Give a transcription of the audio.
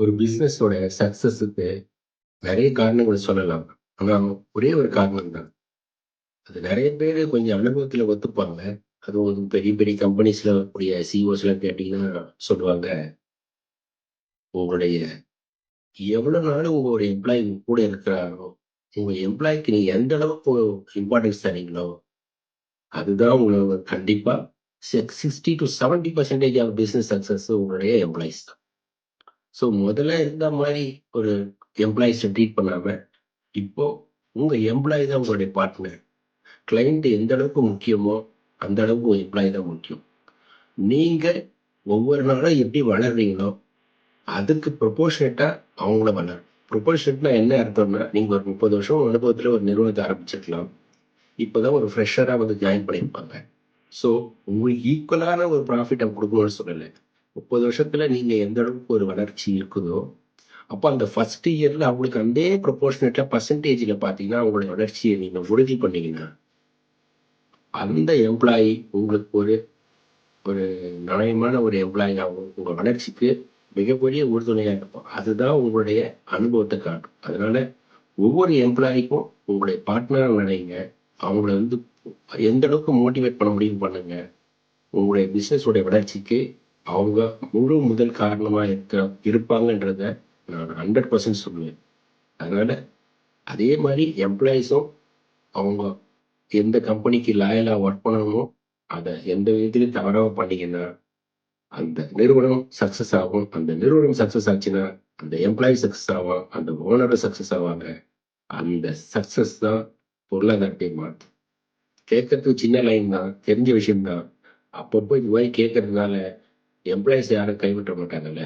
ஒரு பிசினஸோட சக்சஸுக்கு நிறைய காரணங்கள் சொல்லலாம். ஆனா, ஒரே ஒரு காரணம் தான். அது நெறைய பேரு கொஞ்சம் அனுபவத்துல ஒத்துப்பாங்க. அதுவும் பெரிய பெரிய கம்பெனிஸ்ல இருக்கக்கூடிய சிஇஓஸ்லாம் கேட்டீங்கன்னா சொல்லுவாங்க, உங்களுடைய எவ்வளவு நாள் உங்களுடைய எம்ப்ளாயி உங்க கூட இருக்கிறாரோ, உங்க எம்ப்ளாயிக்கு நீங்க எந்த அளவுக்கு இம்பார்ட்டன்ஸ் தர்றீங்களோ, அதுதான் உங்களுக்கு கண்டிப்பா 60-70% ஆஃப் பிசினஸ் சக்சஸ் உங்களுடைய எம்ப்ளாயீஸ் தான். ஸோ முதல்ல இருந்த மாரி ஒரு எம்ப்ளாயீஸ ட்ரீட் பண்ணாம, இப்போ உங்க எம்ப்ளாயி தான் உங்களுடைய பார்ட்னர். கிளையண்ட் எந்த அளவுக்கு முக்கியமோ, அந்த அளவுக்கு உங்க எம்ப்ளாயி தான் முக்கியம். நீங்க ஒவ்வொரு நாளும் எப்படி வளர்றீங்களோ, அதுக்கு ப்ரொபோர்ஷனேட்டா அவங்களும் வளரணும். ப்ரொபோர்ஷனேட்னா என்ன அர்த்தம்னா, நீங்க ஒரு 30 வருஷம் அனுபவத்துல ஒரு நிறுவனத்த ஆரம்பிச்சிருக்கலாம். இப்பதான் ஒரு ஃப்ரெஷரா வந்து ஜாயின் பண்ணியிருப்பாங்க. ஸோ உங்களுக்கு ஈக்குவலான ஒரு ப்ராஃபிட்ட குடுக்கணும்னு சொல்லல. 30 வருஷத்துல நீங்க எந்த அளவுக்கு ஒரு வளர்ச்சி இருக்குதோ, அப்ப அந்த ஃபர்ஸ்ட் இயர்ல அவங்களுக்கு அதே ப்ரொபோர்ஷனேட்டா பெர்சன்டேஜ்ல பார்த்தீங்கன்னா, அவங்களுடைய வளர்ச்சிய நீங்க உறுதி பண்ணீங்கன்னா, அந்த எம்ப்ளாயி உங்களுக்கு ஒரு ஒரு நியாயமான ஒரு எம்ப்ளாயியாவும், உங்க வளர்ச்சிக்கு மிகப்பெரிய உறுதுணையா இருக்கும். அதுதான் உங்களுடைய அனுபவத்த காட்டும். அதனால ஒவ்வொரு எம்ப்ளாயிக்கும் உங்களுடைய பார்ட்னரா நினைங்க. அவங்கள வந்து எந்த அளவுக்கு மோட்டிவேட் பண்ண முடியும் பண்ணுங்க. உங்களுடைய பிசினஸ் உடைய வளர்ச்சிக்கு அவங்க முழு முதல் காரணமா இருப்பாங்கன்றத நான் 100% சொல்லுவேன். அதனால அதே மாரி எம்ப்ளாயீஸும் அவங்க எந்த கம்பெனிக்கு லாயலா ஒர்க் பண்ணணுமோ, அத எந்த விதத்திலும் தவறாம பண்ணீங்கன்னா, அந்த நிறுவனம் சக்சஸ் ஆகும். அந்த நிறுவனம் சக்சஸ் ஆச்சுன்னா, அந்த எம்ப்ளாயி சக்சஸ் ஆவான். அந்த ஓனரும் சக்சஸ் ஆவாங்க. அந்த சக்சஸ் தான் பொருளாதாரத்தை மாத்தும். கேட்கறதுக்கு சின்ன லைன் தான். தெரிஞ்ச விஷயம் தான். அப்பப்போ இது மாரி கேட்கறதுனால எம்ப்ளாயீஸ யாரும் கைவிட்ட மாட்டாங்கல்ல.